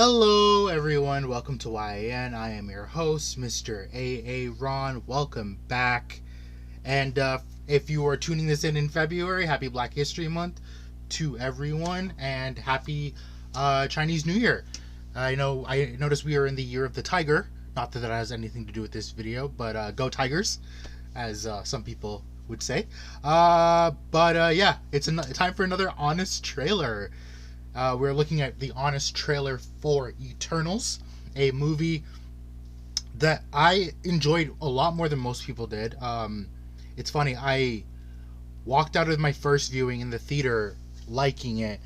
Hello everyone, welcome to YAN. I am your host, Mr. AA Ron. Welcome back. And if you are tuning this in February, happy Black History Month to everyone, and happy Chinese New Year. I noticed we are in the year of the tiger. Not that has anything to do with this video, but go Tigers, as some people would say. Yeah, it's time for another honest trailer. We're looking at the honest trailer for Eternals, a movie that I enjoyed a lot more than most people did. It's funny, I walked out of my first viewing in the theater liking it,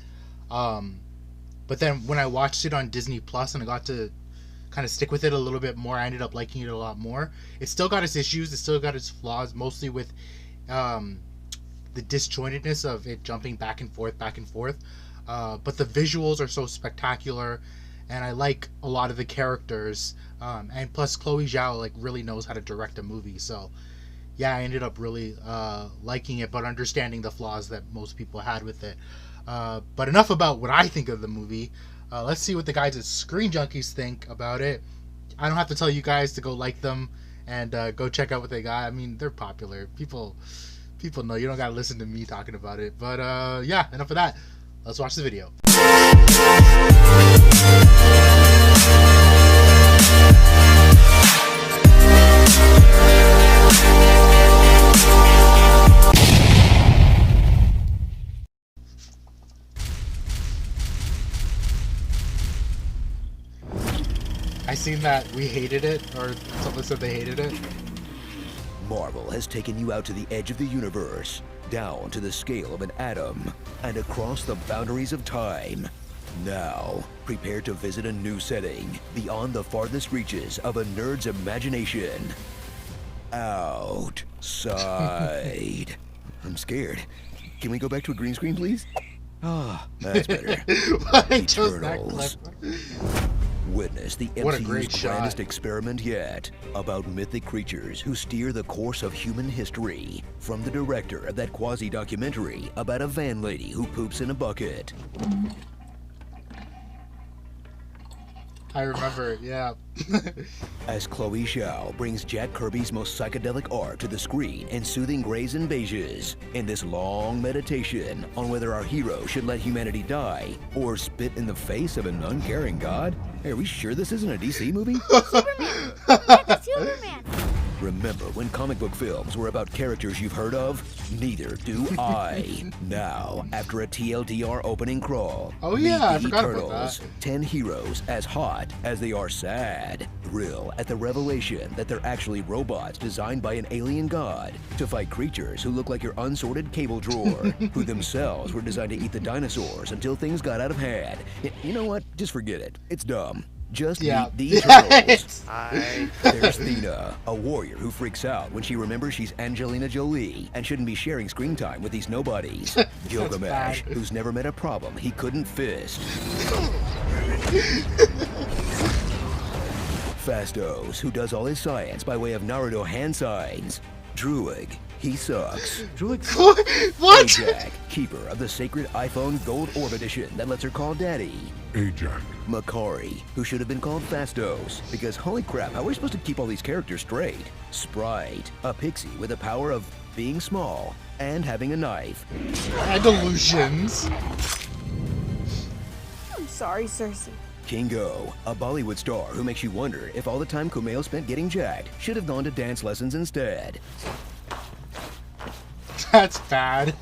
but then when I watched it on Disney Plus and I got to kind of stick with it a little bit more, I ended up liking it a lot more. It still got its issues, it still got its flaws, mostly with the disjointedness of it jumping back and forth. But the visuals are so spectacular, and I like a lot of the characters, and plus Chloe Zhao really knows how to direct a movie, so yeah, I ended up really liking it, but understanding the flaws that most people had with it. But enough about what I think of the movie. Let's see what the guys at Screen Junkies think about it. I don't have to tell you guys to go like them and go check out what they got. I mean, they're popular. People know. You don't gotta listen to me talking about it. But yeah, enough of that. Let's watch the video. I seen that we hated it, or someone said they hated it. Marvel has taken you out to the edge of the universe, down to the scale of an atom, and across the boundaries of time. Now, prepare to visit a new setting, beyond the farthest reaches of a nerd's imagination. Outside. I'm scared. Can we go back to a green screen, please? Ah, that's better. I chose that clip. Witness the MCU's grandest experiment yet, about mythic creatures who steer the course of human history. From the director of that quasi-documentary about a van lady who poops in a bucket. I remember, yeah. As Chloe Zhao brings Jack Kirby's most psychedelic art to the screen in soothing grays and beiges, in this long meditation on whether our hero should let humanity die or spit in the face of an uncaring god. Hey, are we sure this isn't a DC movie? Superman! Get the Superman! Remember when comic book films were about characters you've heard of? Neither do I. Now, after a TLDR opening crawl, oh yeah, I meet the forgot Eternals, about that. 10 heroes as hot as they are sad. Thrill at the revelation that they're actually robots designed by an alien god to fight creatures who look like your unsorted cable drawer, who themselves were designed to eat the dinosaurs until things got out of hand. You know what? Just forget it. It's dumb. Just meet the Eternals. There's Thena, a warrior who freaks out when she remembers she's Angelina Jolie and shouldn't be sharing screen time with these nobodies. Gilgamesh, who's never met a problem he couldn't fist. Fastos, who does all his science by way of Naruto hand signs. Druig, he sucks. What? Ajak, keeper of the sacred iPhone Gold Orb Edition that lets her call Daddy. Ajak. Makari, who should have been called Fastos, because holy crap, how are we supposed to keep all these characters straight? Sprite, a pixie with the power of being small and having a knife. Delusions. I'm sorry, Cersei. Kingo, a Bollywood star who makes you wonder if all the time Kumail spent getting jacked should have gone to dance lessons instead. That's bad.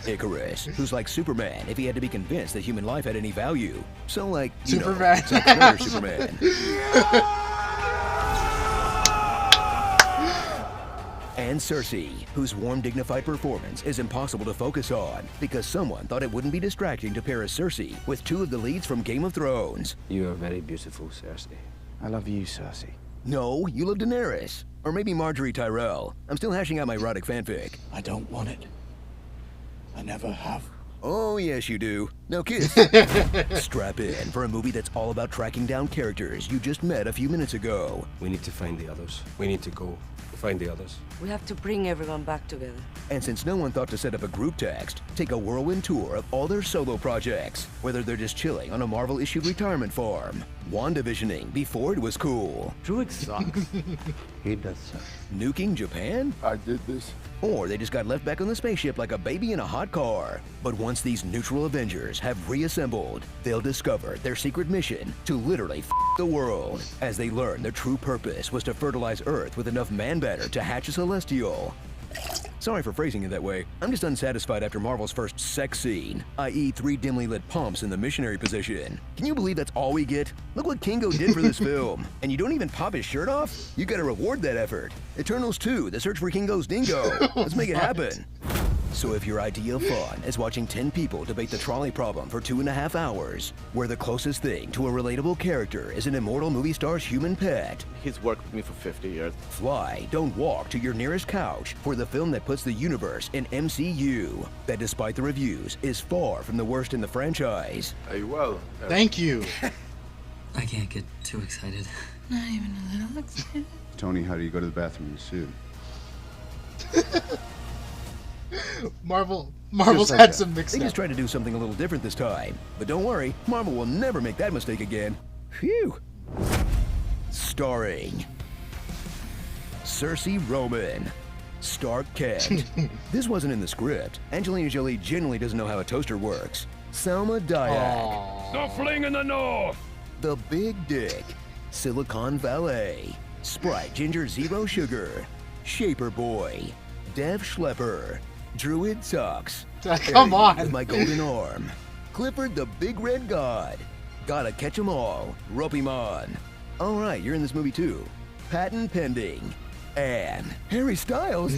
Icarus, who's like Superman if he had to be convinced that human life had any value. So like, you Superman. know, Zack Snyder's Superman. And Cersei, whose warm, dignified performance is impossible to focus on because someone thought it wouldn't be distracting to pair a Cersei with two of the leads from Game of Thrones. You are very beautiful, Cersei. I love you, Cersei. No, you love Daenerys. Or maybe Marjorie Tyrell. I'm still hashing out my erotic fanfic. I don't want it. I never have. Oh, yes, you do. Now kiss. Strap in for a movie that's all about tracking down characters you just met a few minutes ago. We need to find the others. We need to go. find the others. We have to bring everyone back together. And since no one thought to set up a group text, take a whirlwind tour of all their solo projects, whether they're just chilling on a Marvel-issued retirement farm, WandaVisioning before it was cool, Druid sucks. He does suck. nuking Japan, I did this. or they just got left back on the spaceship like a baby in a hot car. But once these neutral Avengers have reassembled, they'll discover their secret mission to literally the world, as they learn their true purpose was to fertilize Earth with enough man matter to hatch a Celestial. Sorry for phrasing it that way. I'm just unsatisfied after Marvel's first sex scene, i.e. 3 dimly lit pumps in the missionary position. Can you believe that's all we get? Look what Kingo did for this film. And you don't even pop his shirt off? You gotta reward that effort. Eternals 2, The Search for Kingo's Dingo. Let's make it happen. So if your idea of fun is watching 10 people debate the trolley problem for 2.5 hours, where the closest thing to a relatable character is an immortal movie star's human pet, He's worked with me for 50 years. fly, don't walk to your nearest couch for the film that puts the universe in MCU, that despite the reviews is far from the worst in the franchise. Are you well? Thank you. I can't get too excited. Not even a little excited. Tony, how do you go to the bathroom in a suit? Marvel's Just like had that. some mixed They up. just tried to do something a little different this time. But don't worry, Marvel will never make that mistake again. Phew. Starring Cersei Roman, Stark Kent. This wasn't in the script. Angelina Jolie genuinely doesn't know how a toaster works. Selma Hayek, The fling in the north! The Big Dick, Silicon Valet, Sprite Ginger Zero Sugar, Shaper Boy, Dev Schlepper, Druid Sucks, Come Harry on. with My Golden Arm, Clifford the Big Red God, Gotta Catch 'Em All, Rope 'Em On. All right, you're in this movie too. Patent Pending, and Harry Styles.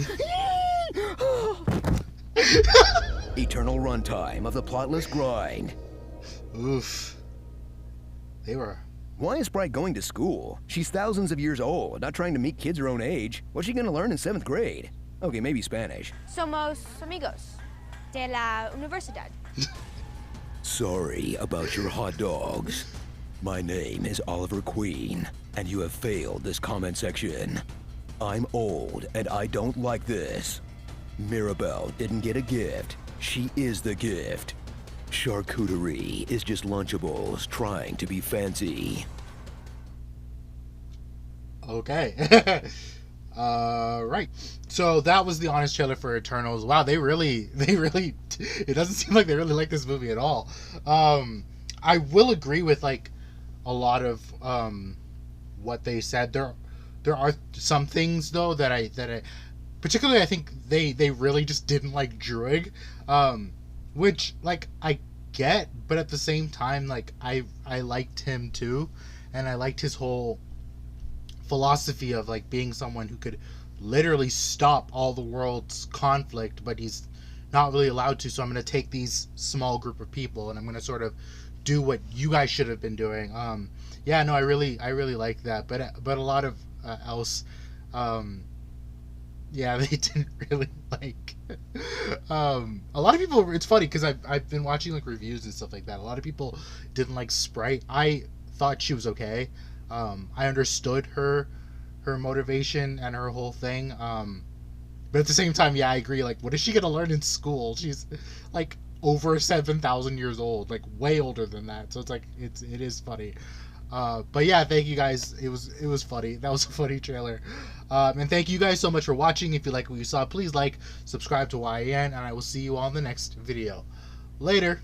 Eternal runtime of the plotless grind. Oof. They were. Why is Sprite going to school? She's thousands of years old, not trying to meet kids her own age. What's she gonna learn in 7th grade? Okay, maybe Spanish. Somos amigos de la universidad. Sorry about your hot dogs. My name is Oliver Queen, and you have failed this comment section. I'm old, and I don't like this. Mirabelle didn't get a gift. She is the gift. Charcuterie is just Lunchables trying to be fancy. Okay. Right. So that was the honest trailer for Eternals. Wow, they really, it doesn't seem like they really like this movie at all. I will agree with like a lot of what they said. There are some things though that I particularly I think they really just didn't like Druig, which like I get, but at the same time like I liked him too, and I liked his whole philosophy of like being someone who could literally stop all the world's conflict, but he's not really allowed to. So I'm going to take these small group of people and I'm going to sort of do what you guys should have been doing. Yeah, no, I really like that, but a lot of else, yeah, they didn't really like. A lot of people. It's funny because I've been watching like reviews and stuff like that. A lot of people didn't like Sprite. I thought she was okay. I understood her motivation and her whole thing. But at the same time, yeah, I agree. Like, what is she gonna learn in school? She's like over 7,000 years old, like way older than that. So it's like it is funny. But yeah, thank you guys. It was funny. That was a funny trailer. And thank you guys so much for watching. If you like what you saw, please like, subscribe to YAN, and I will see you all in the next video. Later.